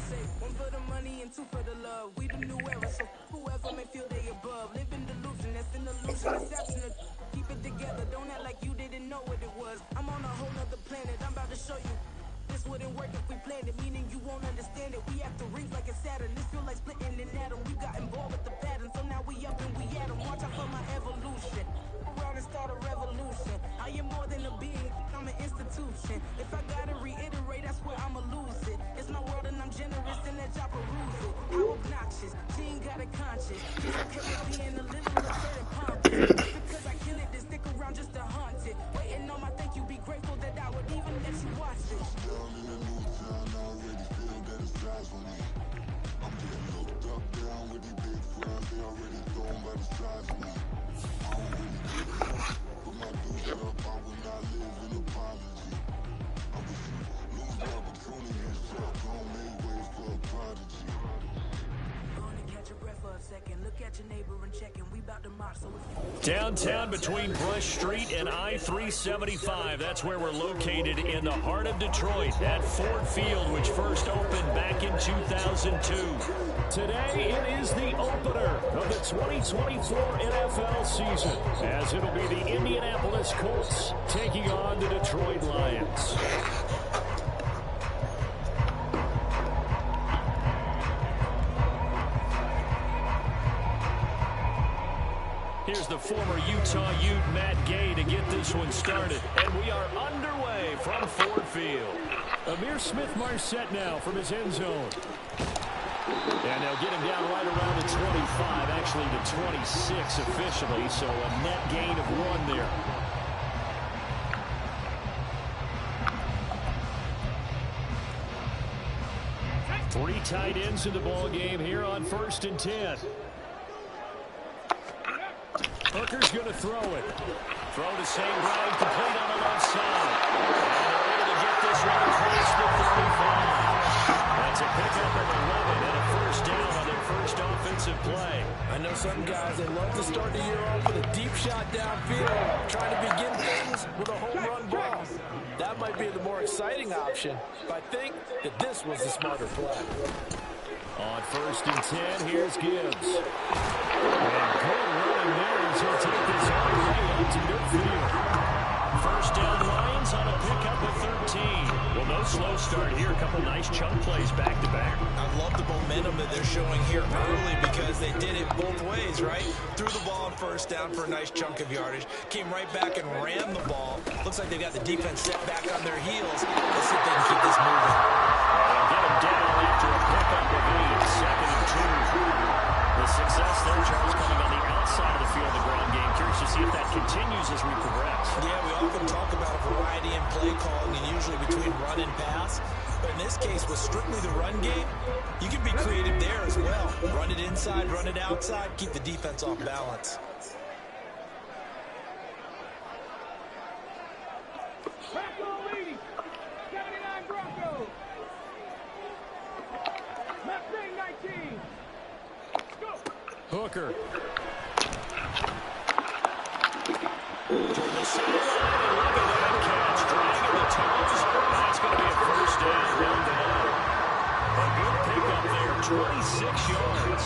say one for the money and two for the love. We the new era, so whoever may feel they above. Live in delusion, that's an illusion. It's absent. Keep it together, don't act like you didn't know what it was. I'm on a whole nother planet, I'm about to show you. This wouldn't work if we planned it, meaning you won't understand it. We have to rings like a Saturn. This feel like splitting an atom. You got involved with the pattern, so now we up and we at 'em. Watch out for my evolution. Around and start a revolution. I am more than a being, I'm an institution. If I gotta reiterate, that's where I'ma lose it. It's my world and I'm generous and that y'all peruse it. How obnoxious, she ain't got a conscience. She's okay with being a little absurd and pompous. Just because I kill it, then stick around just to haunt it. Waiting on my thank you, be grateful that I would even let you watch it. Down in a new town, I already feel that it's eyes on me. I'm getting looked up, down with these big friends, they already thrown by the size of me. I don't really give a fuck, put my dues up, I will not live in apology. I wish you lose the opportunity and suck, don't make ways for a prodigy. Go on and catch your breath for a second. Look at your neighbor and check him. We about to march, so if Downtown between Brush Street and I-375. That's where we're located in the heart of Detroit at Ford Field, which first opened back in 2002. Today, it is the opener of the 2024 NFL season, as it'll be the Indianapolis Colts taking on the Detroit Lions. Here's the former Utah Ute, Matt Gay, to get this one started. And we are underway from Ford Field. Amir Smith-Marset now from his end zone. And they'll get him down right around the 25, actually the 26 officially, so a net gain of 1 there. Three tight ends in the ball game here on 1st and 10. Hooker's going to throw it. Throw to St. Brown, complete on the left side. And they're able to get this one across the 35. That's a pickup of 11 and a first down on their first offensive play. I know some guys, they love to start the year off with a deep shot downfield, trying to begin things with a home run ball. That might be the more exciting option, but I think that this was the smarter play. On 1st and 10, here's Gibbs. And good running there as he'll take this all the way up to midfield. First down Lions on a pickup of 13. Well, no slow start here. A couple nice chunk plays back-to-back. I love the momentum that they're showing here early because they did it both ways, right? Threw the ball on first down for a nice chunk of yardage. Came right back and ran the ball. Looks like they've got the defense set back on their heels. Let's see if they can keep this moving. They'll get him down after a pickup of 8. 2nd and 2. The success there, Charles, coming on the outside of the field of the ground game. Curious to see if that continues as we progress. Yeah, we often talk about a variety in play calling and usually between run and pass. But in this case, with strictly the run game, you can be creative there as well. Run it inside, run it outside, keep the defense off balance. Hooker. That's going to be a first down. A good pickup there, 26 yards.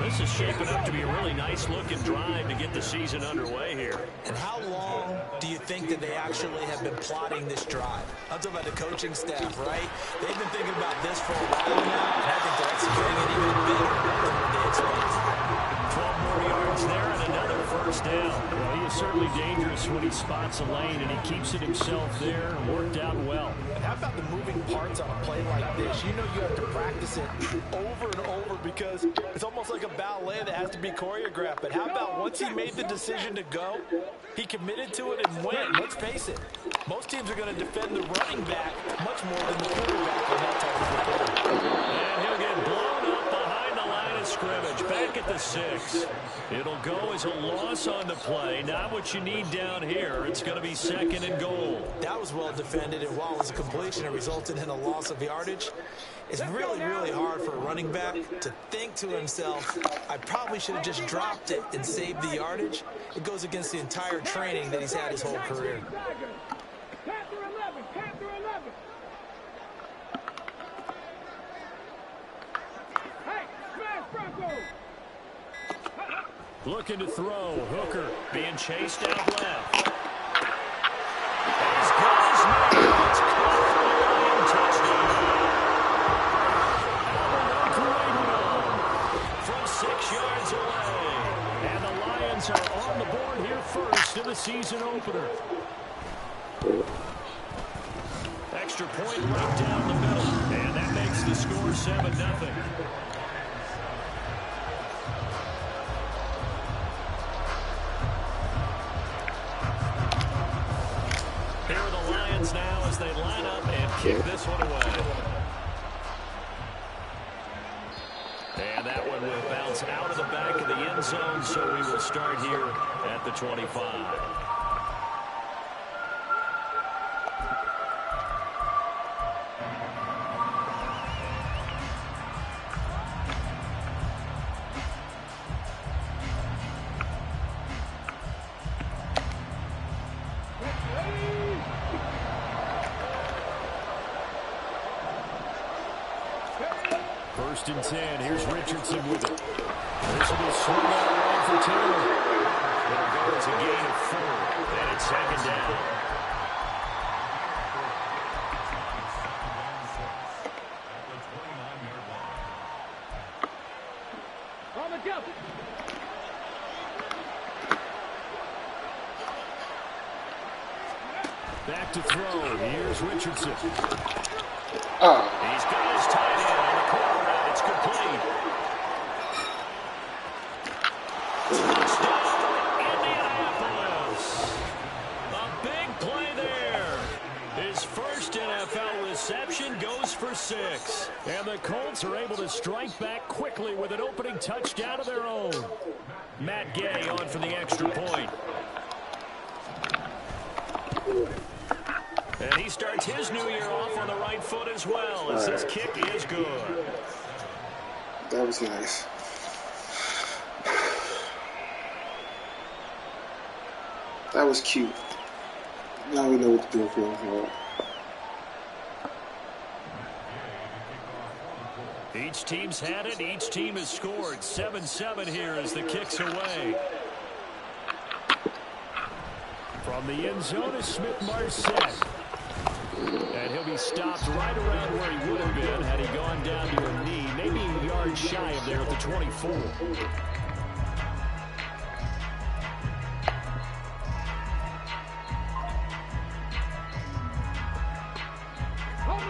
This is shaping up to be a really nice-looking drive to get the season underway here. And how long do you think that they actually have been plotting this drive? I'm talking about the coaching staff, right? They've been thinking about this for a while now, and I think they're executing it even better than what they expected. 12 more yards there and another first down. Well, he is certainly dangerous when he spots a lane, and he keeps it himself there and worked out well. And how about the moving parts on a play like this? You know you have to practice it over and over because it's almost like a ballet that has to be choreographed. But how about once he made the decision to go, he committed to it and went. Let's face it, most teams are going to defend the running back much more than the quarterback in that type of play. And he'll get blown up behind the line of scrimmage, back at the 6. It'll go as a loss on the play. Not what you need down here. It's going to be 2nd and goal. That was well defended, and while it was a completion, it resulted in a loss of yardage. It's really, really hard for a running back to think to himself, I probably should have just dropped it and saved the yardage. It goes against the entire training that he's had his whole career. Looking to throw. Hooker being chased out left. He's got his man. It's caught for a Lion touchdown. From 6 yards away. And the Lions are on the board here first in the season opener. Extra point right down the middle. And that makes the score 7-0. Here are the Lions now as they line up and kick this one away. And that one will bounce out of the back of the end zone, so we will start here at the 25. First and 10. Here's Richardson with it. This will be swung out around for Taylor. It'll go as a gain of 4. And it's second down. Back to throw. Here's Richardson. He's got his tight end on the corner route. It's complete. Touchdown, Indianapolis. A big play there. His first NFL reception goes for 6. And the Colts are able to strike back quickly with an opening touchdown of their own. Matt Gay on for the extra point. And he starts his new year off on the right foot as well, as this kick is good. That was nice. That was cute. Now we know what to do for him. Each team's had it. Each team has scored. 7-7 here as the kick's away. From the end zone is Smith-Marsette. And he'll be stopped right around where he would have been had he gone down to a knee, maybe a yard shy of there at the 24.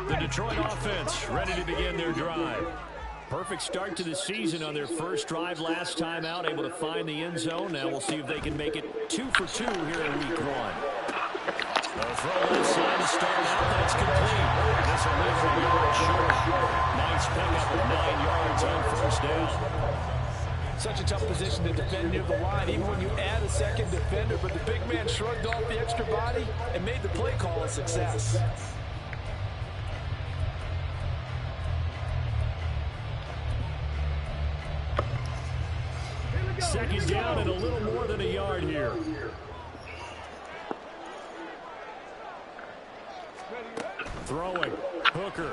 The Detroit offense ready to begin their drive. Perfect start to the season on their first drive last time out, able to find the end zone. Now we'll see if they can make it 2 for 2 here in week 1. They'll throw this side to start out. That's complete. This will leave a yard short. Nice pickup of 9 yards on first down. Such a tough position to defend near the line, even when you add a second defender. But the big man shrugged off the extra body and made the play call a success. Second down and a little more than a yard here. Throwing. Hooker.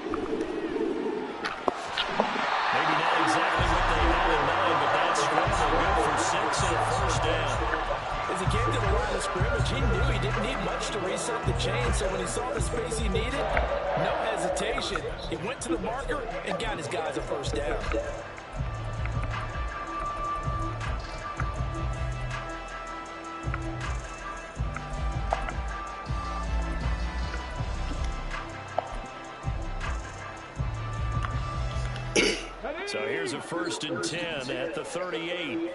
Maybe not exactly what they had in mind, but that's good for 6 and a first down. As he came to the line of scrimmage, he knew he didn't need much to reset the chain, so when he saw the space he needed, no hesitation. He went to the marker and got his guys a first down. So here's a first and 10 at the 38.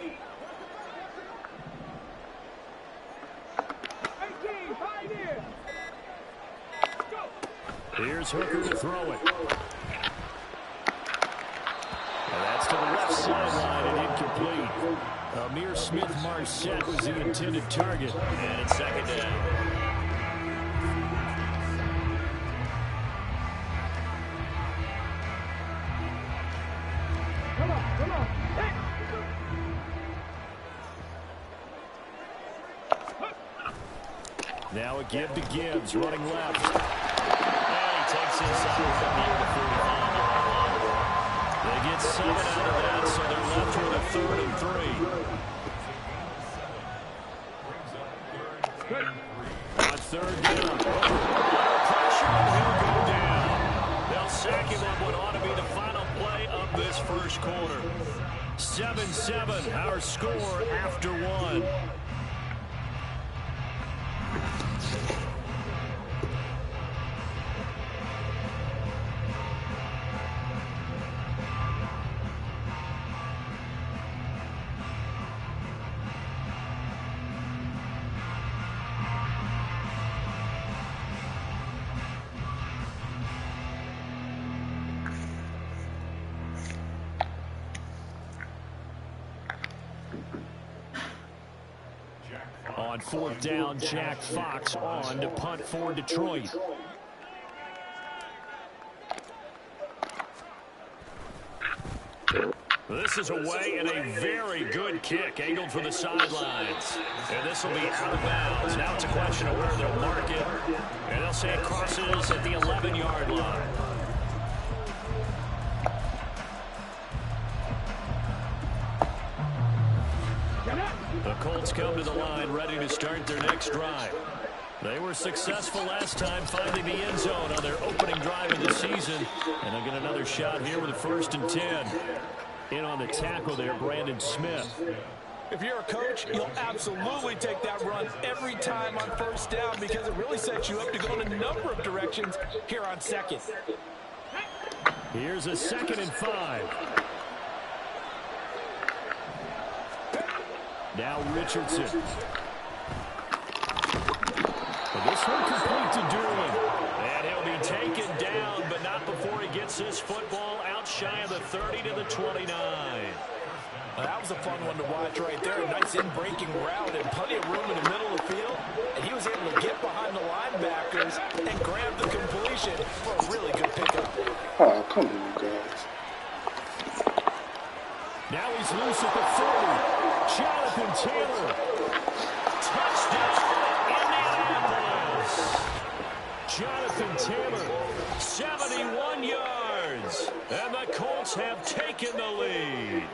Here's Hooker to throw it. And that's to the left sideline and incomplete. Amir Smith-Marsette was the intended target. And it's second down. Now a give to Gibbs, running left. And he takes inside from near the 45-yard line. They get get 7 out of that, so they're left with a 3rd and 3. On 3rd down. Pressure, and he'll go down. They'll sack him on what ought to be the final play of this first quarter. 7-7, our score after 1. On 4th down, Jack Fox on to punt for Detroit. This is away and a very good kick angled for the sidelines. And this will be out of bounds. Now it's a question of where they'll mark it. And they'll say it crosses at the 11-yard line. The Colts come to the line ready to start their next drive. They were successful last time finding the end zone on their opening drive of the season. And they'll get another shot here with a 1st and 10. In on the tackle there, Brandon Smith. If you're a coach, you'll absolutely take that run every time on 1st down because it really sets you up to go in a number of directions here on 2nd. Here's a 2nd and 5. Now Richardson. This one complete to Doolin. And he'll be taken down, but not before he gets his football out shy of the 30 to the 29. That was a fun one to watch right there. A nice in-breaking route and plenty of room in the middle of the field. And he was able to get behind the linebackers and grab the completion for a really good pickup. Oh, come on, guys. Now he's loose at the 40. Jonathan Taylor. Touchdown, Indianapolis. Jonathan Taylor, 71 yards. And the Colts have taken the lead.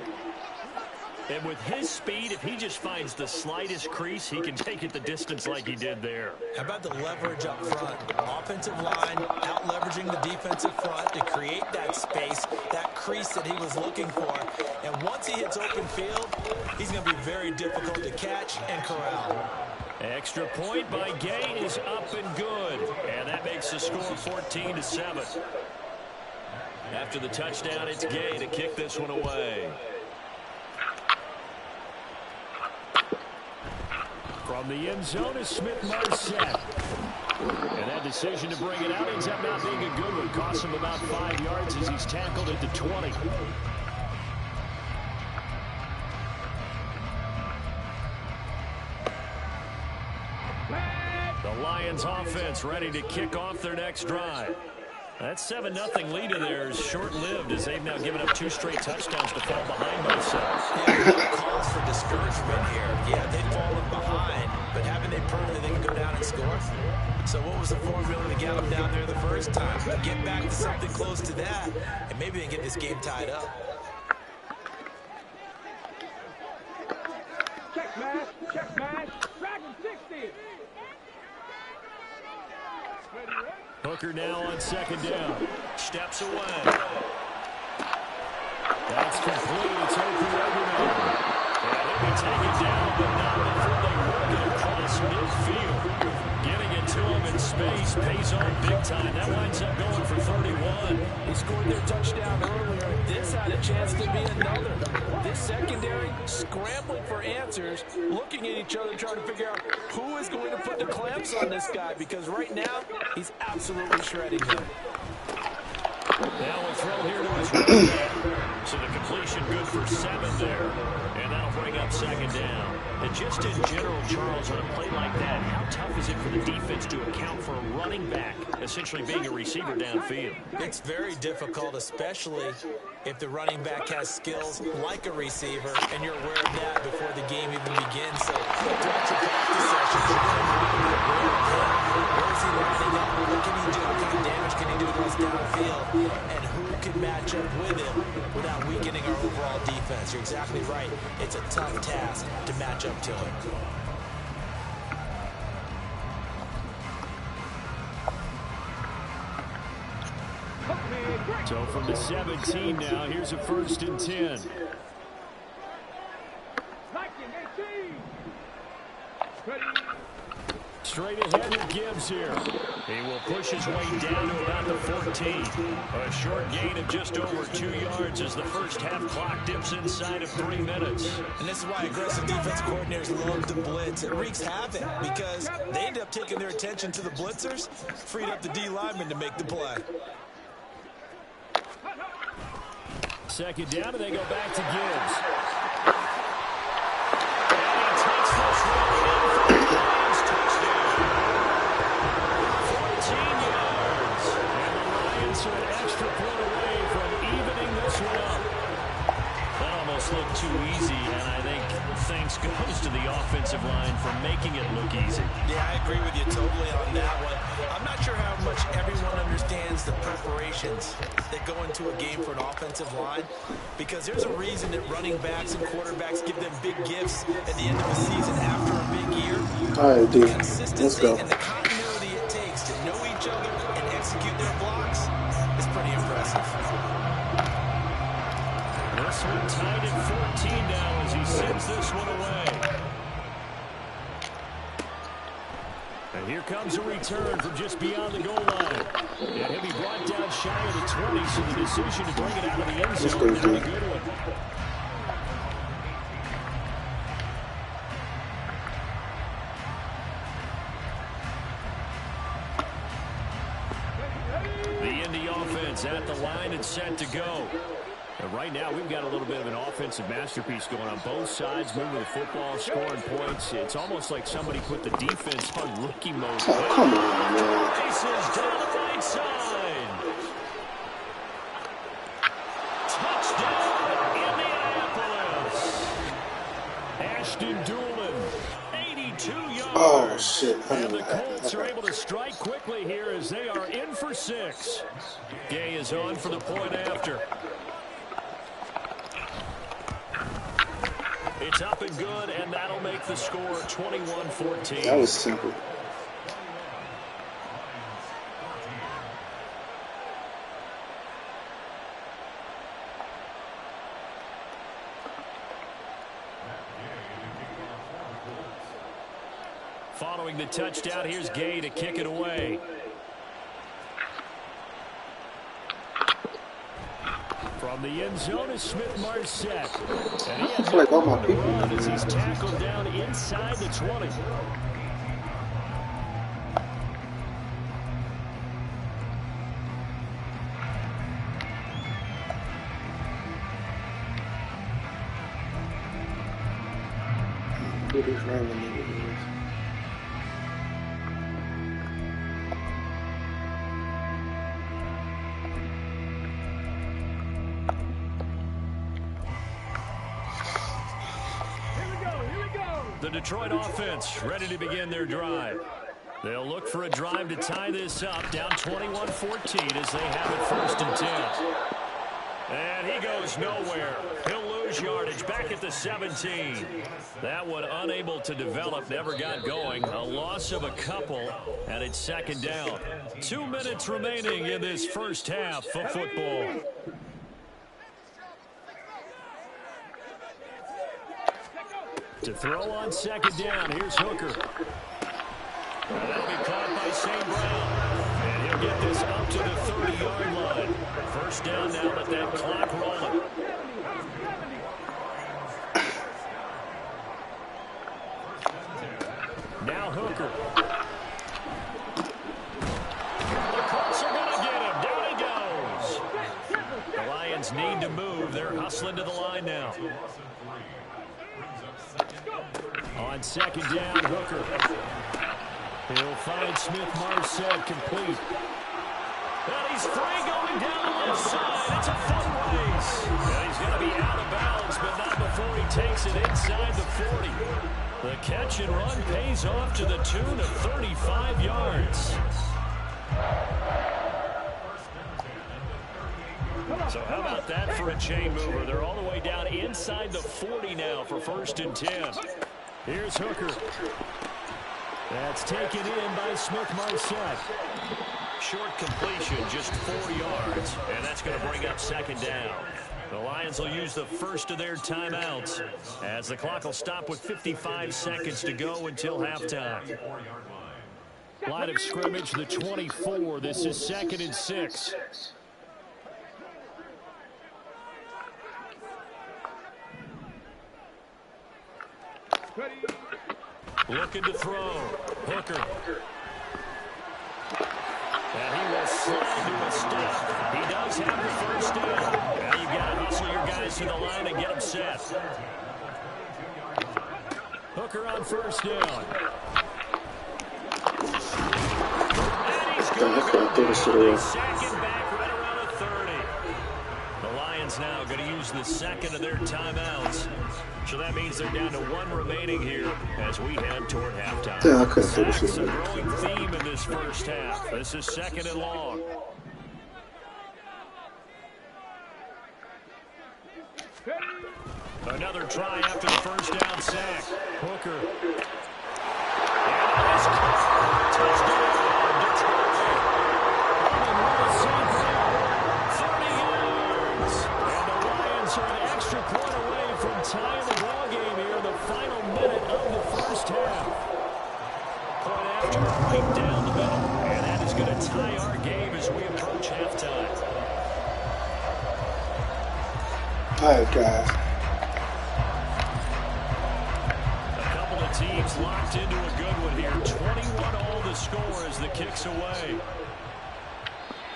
And with his speed, if he just finds the slightest crease, he can take it the distance like he did there. How about the leverage up front? Offensive line out-leveraging the defensive front to create that space, that crease that he was looking for. And once he hits open field, he's going to be very difficult to catch and corral. Extra point by Gay is up and good. And that makes the score 14-7. After the touchdown, it's Gay to kick this one away. From the end zone is Smith-Marset. And that decision to bring it out ends up not being a good one. Costs him about 5 yards as he's tackled at the 20. The Lions offense ready to kick off their next drive. That 7-0 lead of theirs short-lived as they've now given up 2 straight touchdowns to fall behind themselves. Yeah, calls for discouragement here. Yeah, they've fallen behind, but haven't they proven that they can go down and score? So what was the formula to get them down there the first time? Get back to something close to that, and maybe they can get this game tied up. Check smash, Dragon 60. Hooker now on 2nd down. Steps away. That's complete. It's Okuegbunam. And he'll be taken down, but not before they work it across midfield. Getting it to him in space pays off big time. That winds up going for 31. He scored their touchdown earlier. This had a chance to be another. This secondary scrambling for answers, looking at each other, trying to figure out who is going to put the clamps on this guy, because right now, he's absolutely shredding them. Now a throw here to his right hand. So the completion good for 7 there. And that'll bring up 2nd down. And just in general, Charles, on a play like that, how tough is it for the defense to account for a running back essentially being a receiver downfield? It's very difficult, especially if the running back has skills like a receiver, and you're aware of that before the game even begins. So throughout your practice sessions, you're going to be aware of him. Where is he lining up? What can he do? What kind of damage can he do to us downfield and who can match up with him without weakening our overall defense. You're exactly right. It's a tough task to match up to him. So from the 17 now, here's a 1st and 10. Straight ahead with Gibbs here. He will push his way down to about the 14. A short gain of just over 2 yards as the first half clock dips inside of 3 minutes. And this is why aggressive defense coordinators love to blitz. It wreaks havoc because they end up taking their attention to the blitzers, freed up the D lineman to make the play. 2nd down, and they go back to Gibbs. And he takes this one in for the Lions touchdown. 14 yards. And the Lions are an extra point away from evening this one up. That almost looked too easy, and I think thanks goes to the offensive line for making it look easy. Yeah, I agree with you totally on that one. I'm not sure how much everyone understands the preparations that go into a game for an offensive line, because there's a reason that running backs and quarterbacks give them big gifts at the end of the season after a big year. All right, dude. The consistency Let's go. and the continuity it takes to know each other and execute their blocks is pretty impressive. This one tied at 14 now as he sends this one away. And here comes a return from just beyond the goal line. And he'll be brought down shy of the 20, so the decision to bring it out of the end zone, not a good one. The Indy offense at the line and set to go. And right now, we've got a little bit of an offensive masterpiece going on. Both sides moving the football, scoring points. It's almost like somebody put the defense on rookie mode. Oh, come on, man. Races down the right side. Touchdown, Indianapolis. Ashton Dulin, 82 yards. Oh, shit. And the Colts are able to strike quickly here as they are in for 6. Gay is on for the point after. It's up and good, and that'll make the score 21-14. That was simple. Following the touchdown, here's Gay to kick it away. From the end zone is Smith-Marset. And he I feel like all my people run as he's tackled down inside the 20. Who these random niggas is. The Detroit offense ready to begin their drive. They'll look for a drive to tie this up, down 21-14 as they have it 1st and 10. And he goes nowhere. He'll lose yardage back at the 17. That one unable to develop, never got going. A loss of a couple, and it's 2nd down. 2 minutes remaining in this first half of football. To throw on 2nd down, here's Hooker. And that'll be caught by St. Brown. And he'll get this up to the 30-yard line. 1st down now, let that clock rolling. Now Hooker. The Colts are going to get him. Down he goes. The Lions need to move. They're hustling to the line now. On 2nd down, Hooker. He'll find Smith-Marset complete. And he's free going down the left side. It's a fun race. And he's going to be out of bounds, but not before he takes it inside the 40. The catch and run pays off to the tune of 35 yards. So how about that for a chain mover? They're all the way down inside the 40 now for 1st and 10. Here's Hooker. That's taken in by Smith-Marsette. Short completion, just 4 yards, and that's going to bring up 2nd down. The Lions will use the first of their timeouts as the clock will stop with 55 seconds to go until halftime. Line of scrimmage, the 24. This is 2nd and 6. Looking to throw. Hooker. And he will slide to a stop. He does have the 1st down. Now you've got to hustle your guys to the line and get them set. Hooker on 1st down. And he's going to second back right around the 30. The Lions now going to use the 2nd of their timeouts. So that means they're down to 1 remaining here as we head toward halftime. Yeah, I couldn't finish Sacks it. a growing theme in this 1st half. This is 2nd and long. Another try after the 1st down sack. Hooker. And that is caught. Touchdown, Detroit. And 30 yards. And the Lions are an extra point away from tying the ball game here in the final minute of the 1st half. Point after right down the middle. And that is going to tie our game as we approach halftime. All right, guys. Teams locked into a good one here. 21 all the score as the kick's away.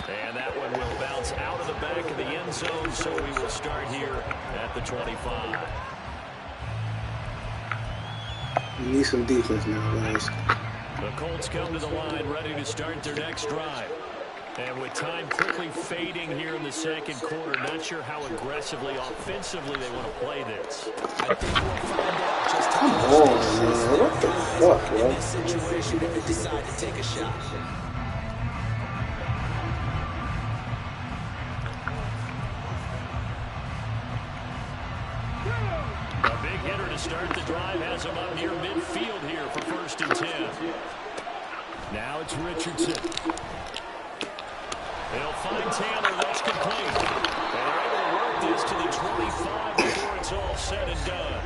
And that one will bounce out of the back of the end zone, so we will start here at the 25. We need some defense now, guys. The Colts come to the line ready to start their next drive. And with time quickly fading here in the 2nd quarter, not sure how aggressively, offensively they want to play this. I think we'll find out just how Come on, man. What the fuck, in bro? this situation if they decide to take a shot. A big hitter to start the drive has him up near midfield here for 1st and 10. Now it's Richardson. They'll find Taylor. That's complete. And they're able to work this to the 25 before it's all said and done.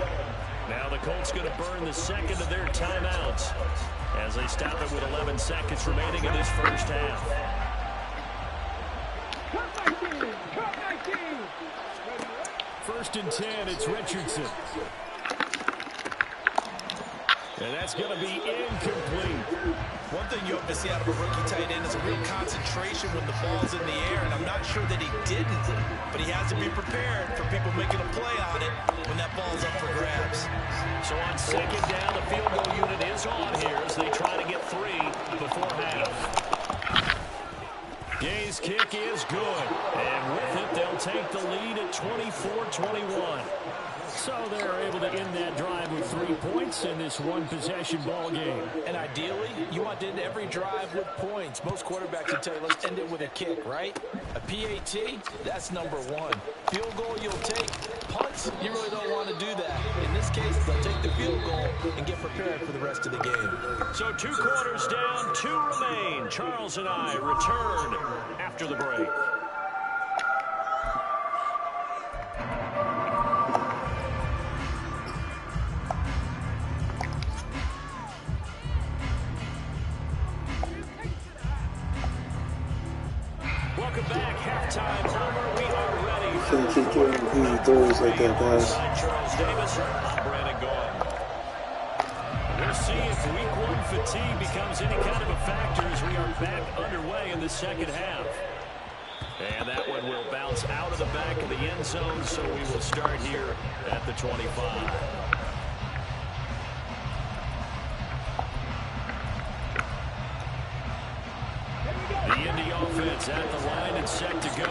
Now the Colts going to burn the 2nd of their timeouts as they stop it with 11 seconds remaining in this 1st half. Cut 19. Cut 19. 1st and 10, it's Richardson. And that's going to be incomplete. One thing you hope to see out of a rookie tight end is a real concentration when the ball's in the air, and I'm not sure that he didn't, but he has to be prepared for people making a play on it when that ball's up for grabs. So on 2nd down, the field goal unit is on here as they try to get 3 before half. Gay's kick is good, and with it, they'll take the lead at 24-21. So they're able to end that drive with 3 points in this one-possession ball game. And ideally, you want to end every drive with points. Most quarterbacks will tell you, let's end it with a kick, right? A PAT, that's number 1. Field goal you'll take. Punts, you really don't want to do that. In this case, they'll take the field goal and get prepared for the rest of the game. So 2 quarters down, 2 remain. Charles and I return after the break. Welcome back. Halftime homer. We are ready. Can't keep getting easy throws like that, guys. Charles Davis. I'm Brandon Gaudin. We'll see if week 1 fatigue becomes any kind of a factor as we are back underway in the 2nd half. And that one will bounce out of the back of the end zone, so we will start here at the 25. The Indy offense at the line and set to go.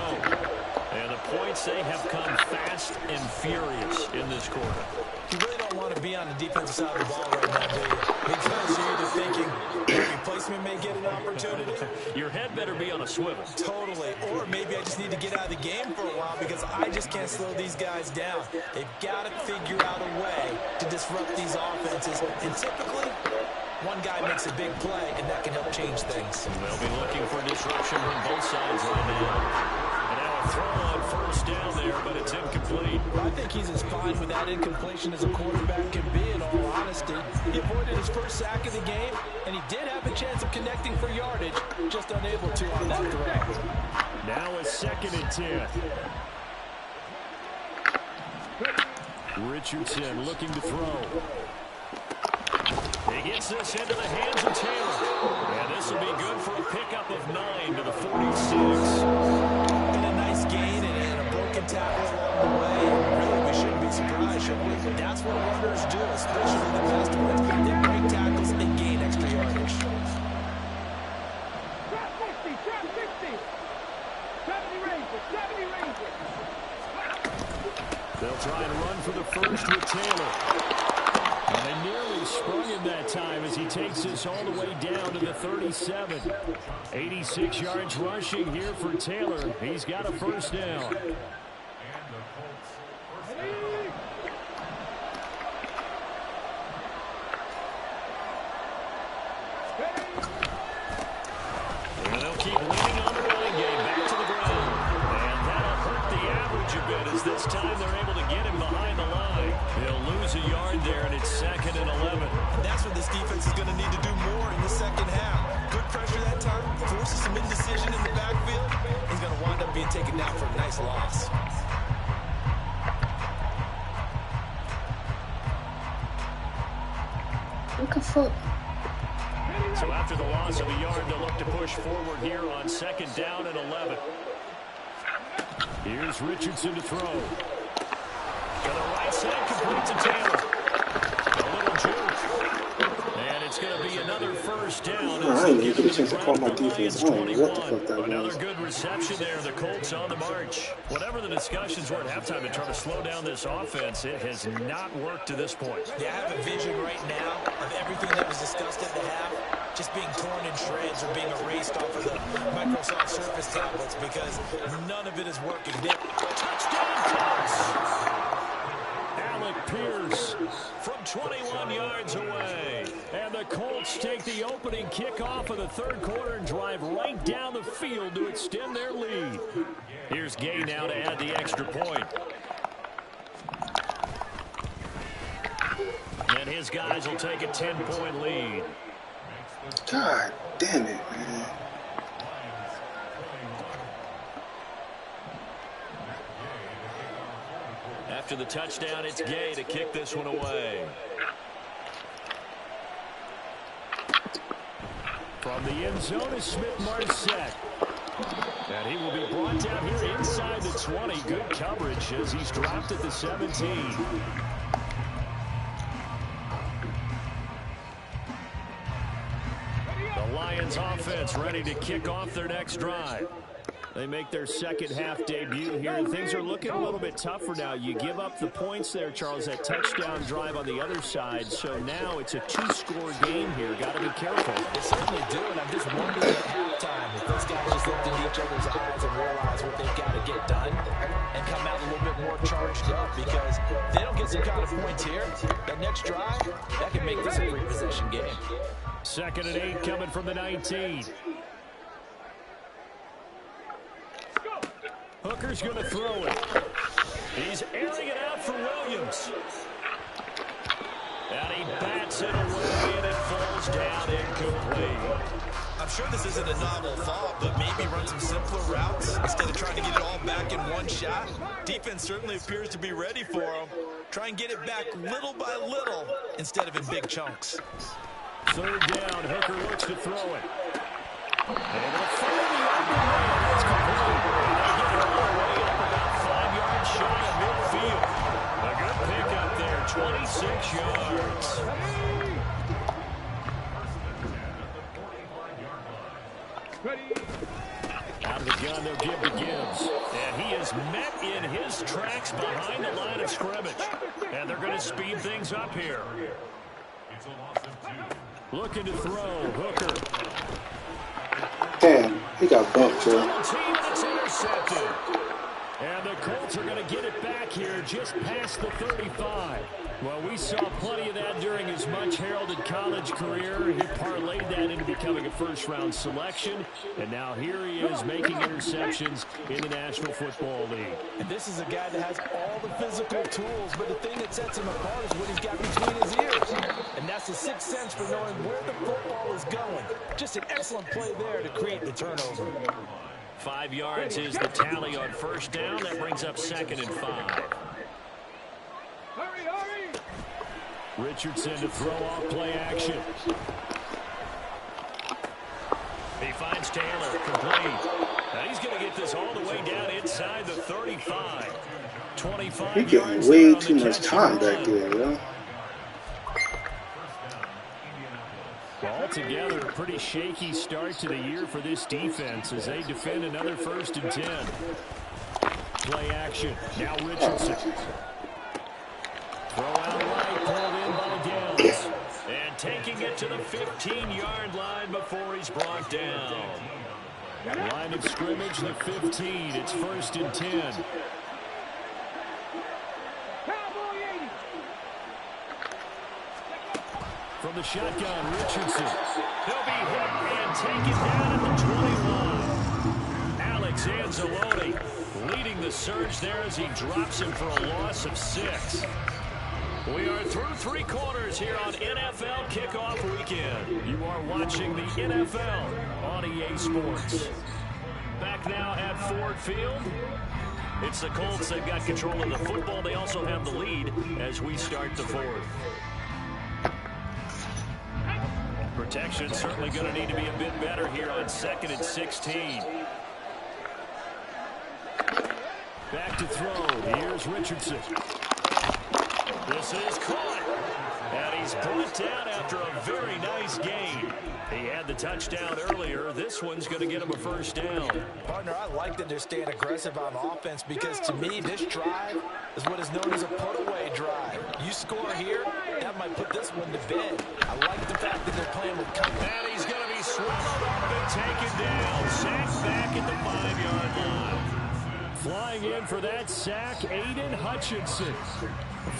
And the points, they have come fast and furious in this quarter. You really don't want to be on the defensive side of the ball right now, do you? Because you're either thinking your replacement may get an opportunity. Your head better be on a swivel. Totally. Or maybe I just need to get out of the game for a while because I just can't slow these guys down. They've got to figure out a way to disrupt these offenses. And typically, one guy makes a big play, and that can help change things. They'll be looking for disruption from both sides right now. And now a throw on first down there, but it's incomplete. I think he's as fine with that incompletion as a quarterback can be, in all honesty. He avoided his first sack of the game, and he did have a chance of connecting for yardage, just unable to on that throw. Now a 2nd and 10. Richardson looking to throw. He gets this into the hands of Taylor. And this will be good for a pickup of 9 to the 46. And a nice gain and a broken tackle along the way. Really, we shouldn't be surprised, should we? That's what runners do, especially the best ones. They break tackles and gain extra yardage. Drop 60, drop 60. 70 Rangers, 70 Rangers. They'll try and run for the first with Taylor. And they nearly sprung him that time as he takes this all the way down to the 37. 86 yards rushing here for Taylor. He's got a first down. And they'll keep leaning on the running game back to the ground. And that'll hurt the average a bit as this time they're able to get him behind the line. He'll lose a yard there, and it's 2nd and 11. And that's what this defense is going to need to do more in the second half. Good pressure that time, forces some indecision in the backfield. He's going to wind up being taken down for a nice loss. Look at foot. So after the loss of a yard, they'll look to push forward here on 2nd down and 11. Here's Richardson to throw. To the right side, complete to Taylor. A little juke. And it's going to be another first down. I ain't even get a chance to call my defense. I don't know what the fuck that Another was. good reception there. The Colts on the march. Whatever the discussions were at halftime to try to slow down this offense, it has not worked to this point. Yeah, I have a vision right now of everything that was discussed at the half just being torn in shreds or being erased off of the Microsoft Surface tablets because none of it is working. Touchdown Colts! Alec Pierce from 21 yards away. And the Colts take the opening kickoff of the third quarter and drive right down the field to extend their lead. Here's Gay now to add the extra point. And his guys will take a 10-point lead. God damn it, man. After the touchdown, it's Gay to kick this one away. From the end zone is Smith-Marset. And he will be brought down here inside the 20. Good coverage as he's dropped at the 17. The Lions offense ready to kick off their next drive. They make their second half debut here, and things are looking a little bit tougher now. You give up the points there, Charles, that touchdown drive on the other side. So now it's a two-score game here. Got to be careful. They certainly do, and I'm just wondering at halftime if those guys just looked into each other's eyes and realize what they've got to get done and come out a little bit more charged up, because if they don't get some kind of points here, that next drive, that can make this a three-possession game. 2nd and 8 coming from the 19. Hooker's going to throw it. He's airing it out for Williams. And he bats it away, and it falls down incomplete. I'm sure this isn't a novel thought, but maybe run some simpler routes instead of trying to get it all back in one shot. Defense certainly appears to be ready for him. Try and get it back little by little instead of in big chunks. 3rd down, Hooker looks to throw it. Able to fire the open man. That's complete. And they get it all the way up about 5 yards shy of midfield. A good pickup there, 26 yards. Out of the gun, they'll give to Gibbs. And he is met in his tracks behind the line of scrimmage. And they're going to speed things up here. Looking to throw, Hooker. Damn, he got bumped, Joe. It's intercepted. And the Colts are going to get it back here just past the 35. Well, we saw plenty of that during his much-heralded college career. He parlayed that into becoming a first-round selection. And now here he is making interceptions in the National Football League. And this is a guy that has all the physical tools, but the thing that sets him apart is what he's got between his ears. And that's the sixth sense for knowing where the football is going. Just an excellent play there to create the turnover. 5 yards is the tally on first down. That brings up 2nd and 5. Hurry, hurry! Richardson to throw off play action. He finds Taylor, complete. Now he's going to get this all the way down inside the 35. 25 He yards. getting way too much time back there, yo. Altogether, a pretty shaky start to the year for this defense as they defend another 1st and 10. Play action. Now Richardson. Throw out right, pulled in by Downs. And taking it to the 15-yard line before he's brought down. Line of scrimmage, the 15. It's 1st and 10. From the shotgun, Richardson. He'll be hit and taken down at the 21. Alex Anzalone leading the surge there as he drops him for a loss of 6. We are through 3 quarters here on NFL Kickoff Weekend. You are watching the NFL on EA Sports. Back now at Ford Field. It's the Colts. They've got control of the football. They also have the lead as we start the 4th. Protection certainly going to need to be a bit better here on 2nd and 16. Back to throw. Here's Richardson. This is caught. And he's brought down after a very nice gain. He had the touchdown earlier. This one's going to get him a 1st down. Partner, I like that they're staying aggressive on offense because to me, this drive is what is known as a put-away drive. You score here, that might put this one to bed. I like the fact that they're playing with confidence. And he's going to be swallowed up and taken down. Sacked back at the 5-yard line. Flying in for that sack, Aiden Hutchinson.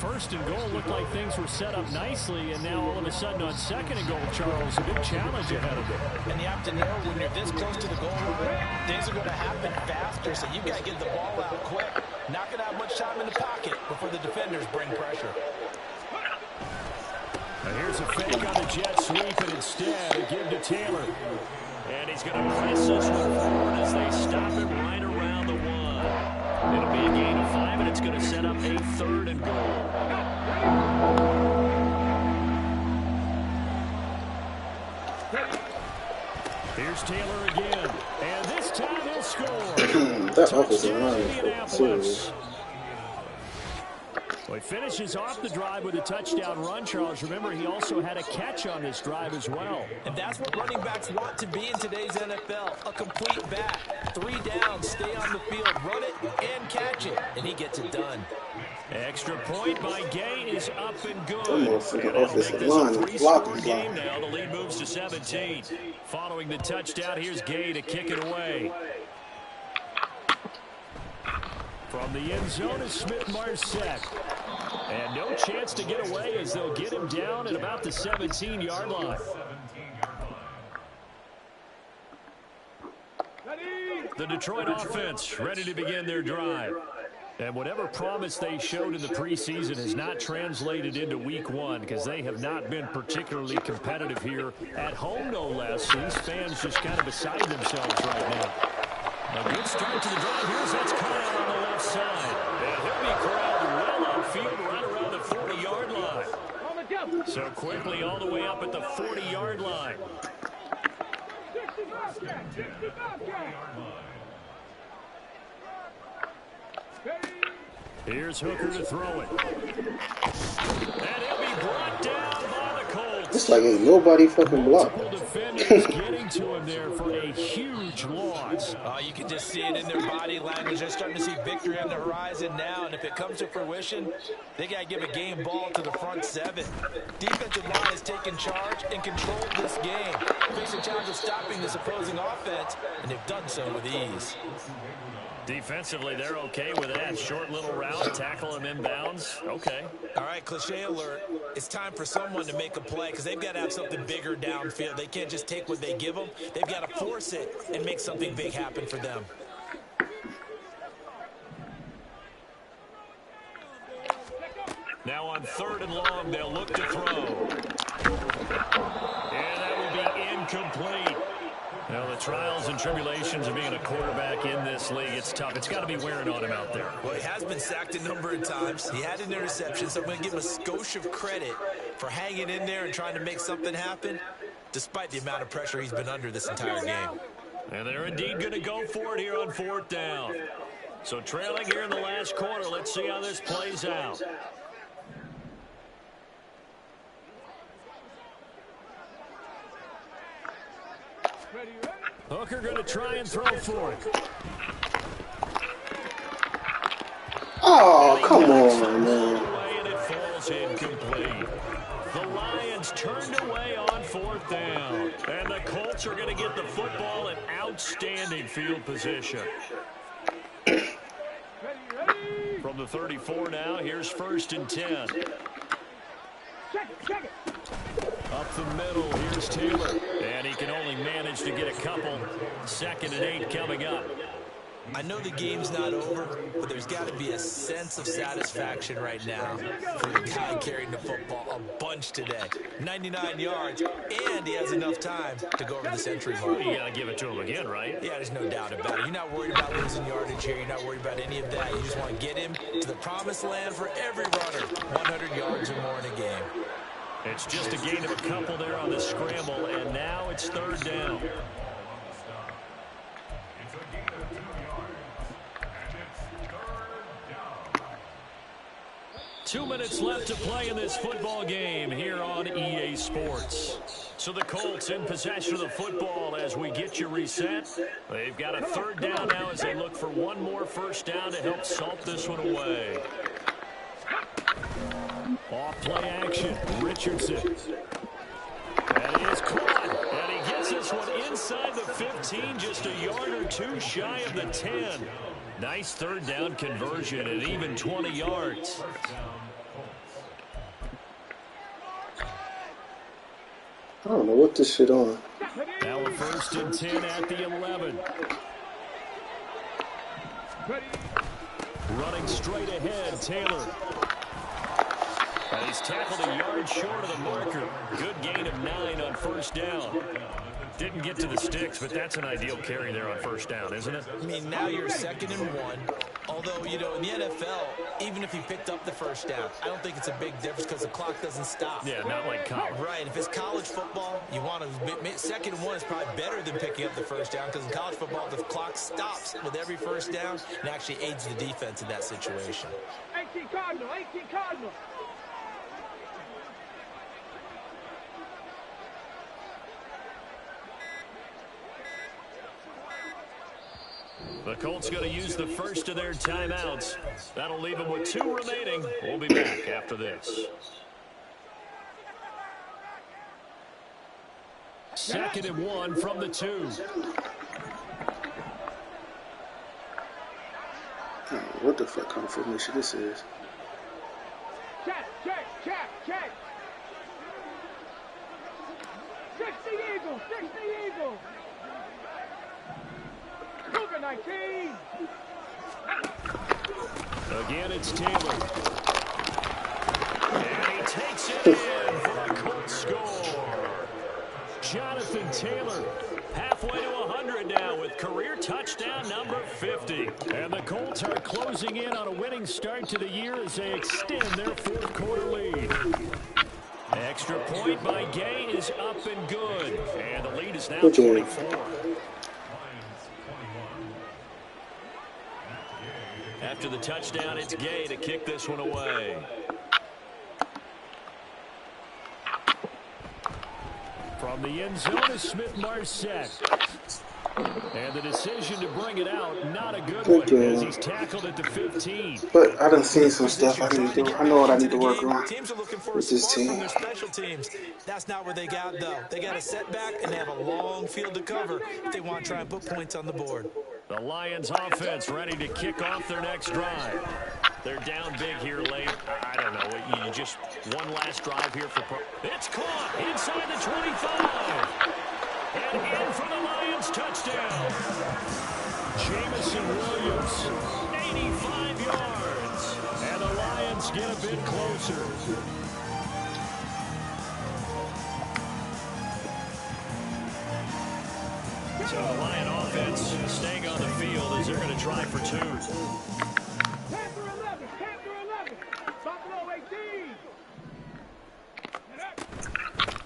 1st and goal looked like things were set up nicely, and now all of a sudden on 2nd and goal, Charles, a big challenge ahead of them. And you have to know when you're this close to the goal line, things are going to happen faster, so you've got to get the ball out quick. Not going to have much time in the pocket before the defenders bring pressure. Now here's a fake on the jet sweep, and instead a give to Taylor. And he's going to press this one forward as they stop him right around the 1. It'll be a gain of 5, and it's going to set up a 3rd and goal. Here's Taylor again, and this time he'll score. That offensive line is serious. Well, he finishes off the drive with a touchdown run, Charles. Remember, he also had a catch on this drive as well. And that's what running backs want to be in today's NFL, a complete back. 3 downs, stay on the field, run it, and catch it, and he gets it done. Extra point by Gay is up and good. Almost like an offensive line is blocking game now. The lead moves to 17. Following the touchdown, here's Gay to kick it away. From the end zone is Smith-Marsette. And no chance to get away as they'll get him down at about the 17-yard line. The Detroit offense ready to begin their drive. And whatever promise they showed in the preseason has not translated into week 1 because they have not been particularly competitive here at home, no less. These fans just kind of beside themselves right now. A good start to the drive. Here's that's cut out on the left side. And he'll be corralled well outfield right around the 40-yard line. So quickly all the way up at the 40-yard line. Here's Hooker to throw it. And he'll be brought down by the Colts. It's like ain't nobody fucking blocked. Multiple defenders getting to him there for a huge loss. You can just see it in their body language. They're starting to see victory on the horizon now, and if it comes to fruition, they got to give a game ball to the front seven. Defensive line has taken charge and controlled this game. Facing challenge of stopping this opposing offense, and they've done so with ease. Defensively, they're okay with that. Short little route, tackle him inbounds. Okay. All right, cliche alert. It's time for someone to make a play because they've got to have something bigger downfield. They can't just take what they give them. They've got to force it and make something big happen for them. Now on 3rd and long, they'll look to throw. And that will be incomplete. Now, the trials and tribulations of being a quarterback in this league, it's tough. It's got to be wearing on him out there. Well, he has been sacked a number of times. He had an interception, so I'm going to give him a skosh of credit for hanging in there and trying to make something happen, despite the amount of pressure he's been under this entire game. And they're indeed going to go for it here on 4th down. So trailing here in the last quarter, let's see how this plays out. Hooker going to try and throw for it. Oh, come on, man. And it falls incomplete. The Lions turned away on 4th down. And the Colts are going to get the football in outstanding field position. From the 34 now, here's 1st and 10. Check it. Up the middle, here's Taylor. And he can only manage to get a couple. 2nd and 8 coming up. I know the game's not over, but there's got to be a sense of satisfaction right now for the guy carrying the football a bunch today. 99 yards, and he has enough time to go over the century mark. You got to give it to him again, right? Yeah, there's no doubt about it. You're not worried about losing yardage here. You're not worried about any of that. You just want to get him to the promised land for every runner. 100 yards or more in a game. It's just a gain of a couple there on the scramble, and now it's 3rd down. 2 minutes left to play in this football game here on EA Sports. So the Colts in possession of the football as we get you reset. They've got a 3rd down now as they look for one more 1st down to help salt this one away. Off play action, Richardson. And he is caught. And he gets this one inside the 15, just a yard or two shy of the 10. Nice 3rd down conversion at even 20 yards. I don't know what this shit on. Now a 1st and 10 at the 11. Running straight ahead, Taylor. And he's tackled a yard short of the marker. Good gain of 9 on 1st down. Didn't get to the sticks, but that's an ideal carry there on 1st down, isn't it? I mean, now you're 2nd and 1. Although, you know, in the NFL, even if he picked up the 1st down, I don't think it's a big difference because the clock doesn't stop. Yeah, not like college. Right. If it's college football, you want to 2nd and 1 is probably better than picking up the 1st down because in college football, the clock stops with every 1st down and actually aids the defense in that situation. 18 Cardinal. The Colts going to use the first of their timeouts. That'll leave them with 2 remaining. We'll be back after this. 2nd and 1 from the 2. What the fuck kind of formation this is? Check. 60 Eagles. Cougar 19. Again, it's Taylor. And he takes it in for a Colts score. Jonathan Taylor, halfway to 100 now with career touchdown number 50. And the Colts are closing in on a winning start to the year as they extend their 4th quarter lead. Extra point by Gay is up and good. And the lead is now 24. After the touchdown, it's Gay to kick this one away. From the end zone is Smith-Marsette. And the decision to bring it out, not a good one, as he's tackled at the 15. But I done seen some stuff I need to do. I know what I need to work on Teams are looking for with this support from team. their special teams. That's not what they got, though. They got a setback, and they have a long field to cover if they want to try and put points on the board. The Lions offense ready to kick off their next drive. They're down big here late. I don't know. You just one last drive here for... It's caught inside the 25. And in for the Lions touchdown. Jamison Williams, 85 yards. And the Lions get a bit closer. So the Lion offense staying on the field as they're going to try for 2. Panther 11, Panther 11, Buffalo 18.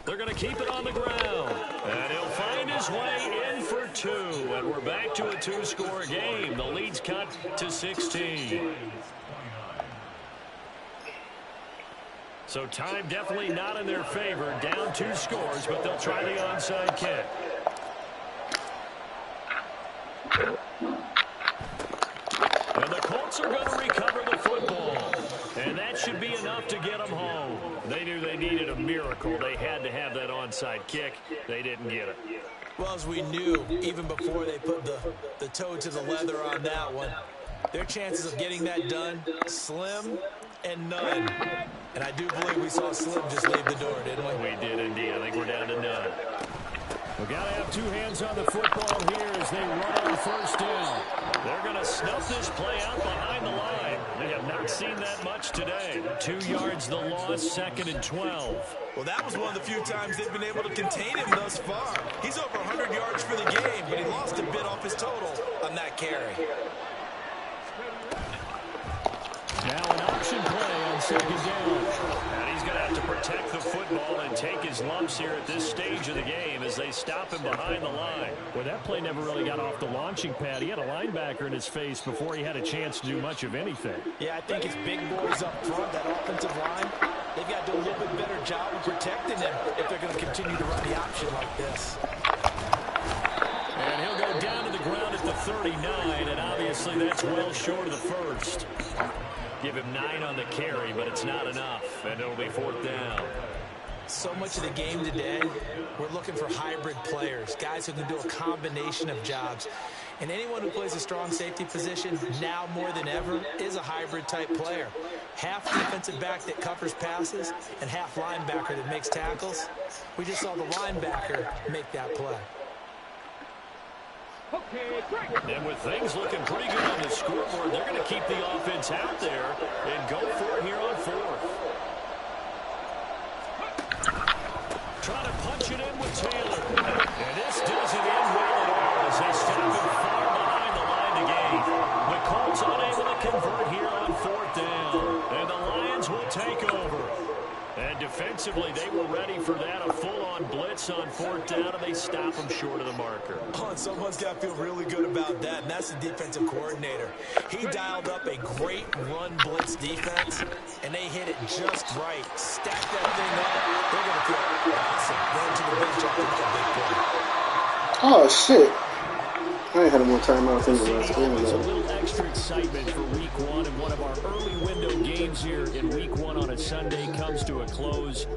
They're going to keep it on the ground. And he'll find his way in for 2. And we're back to a 2-score game. The lead's cut to 16. So time definitely not in their favor. Down 2 scores, but they'll try the onside kick. And the Colts are going to recover the football. And that should be enough to get them home. They knew they needed a miracle. They had to have that onside kick. They didn't get it. Well, as we knew, even before they put the toe to the leather on that one, their chances of getting that done, slim and none. And I do believe we saw Slim just leave the door, didn't we? We did indeed. I think we're down to none. We've got to have 2 hands on the football here as they run on first down. They're going to snuff this play out behind the line. They have not seen that much today. 2 yards the loss, 2nd and 12. Well, that was one of the few times they've been able to contain him thus far. He's over 100 yards for the game, but he lost a bit off his total on that carry. Now an option play on 2nd down. And he's going to have to protect the football and take his lumps here at this stage of the game as they stop him behind the line. Well, that play never really got off the launching pad. He had a linebacker in his face before he had a chance to do much of anything. Yeah, I think it's big boys up front, that offensive line. They've got to do a little bit better job of protecting him if they're going to continue to run the option like this. And he'll go down to the ground at the 39, and obviously that's well short of the first. Give him 9 on the carry, but it's not enough, and it'll be 4th down. So much of the game today, we're looking for hybrid players, guys who can do a combination of jobs. And anyone who plays a strong safety position, now more than ever, is a hybrid-type player. Half defensive back that covers passes and half linebacker that makes tackles. We just saw the linebacker make that play. And with things looking pretty good on the scoreboard, they're going to keep the offense out there and go for it here on 4th. Trying to punch it in with Taylor. And this doesn't end well at all as they stop him far behind the line to gain. The Colts unable to convert here on 4th down. And the Lions will take over. And defensively, they were ready for that, a full-on blitz on 4th down, and they stop them short of the marker. Oh, and someone's got to feel really good about that, and that's the defensive coordinator. He dialed up a great run blitz defense, and they hit it just right. Stack that thing up. They're going to feel awesome going to the bench after that big play. Oh, shit. I ain't had more time out thinking about There's a little extra excitement for Week 1, and one of our early window games here in Week 1 on a Sunday comes to a close.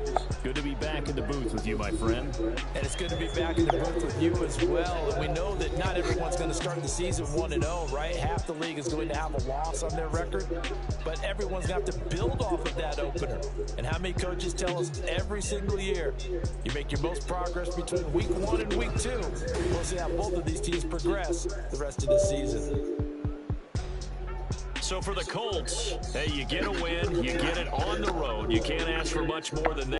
Good to be back in the booth with you, my friend. And it's good to be back in the booth with you as well. And we know that not everyone's going to start the season 1-0, right? Half the league is going to have a loss on their record. But everyone's got to build off of that opener. And how many coaches tell us every single year, you make your most progress between Week 1 and Week 2. We'll see how both of these teams progress the rest of the season. So for the Colts, hey, you get a win, you get it on the road. You can't ask for much more than that.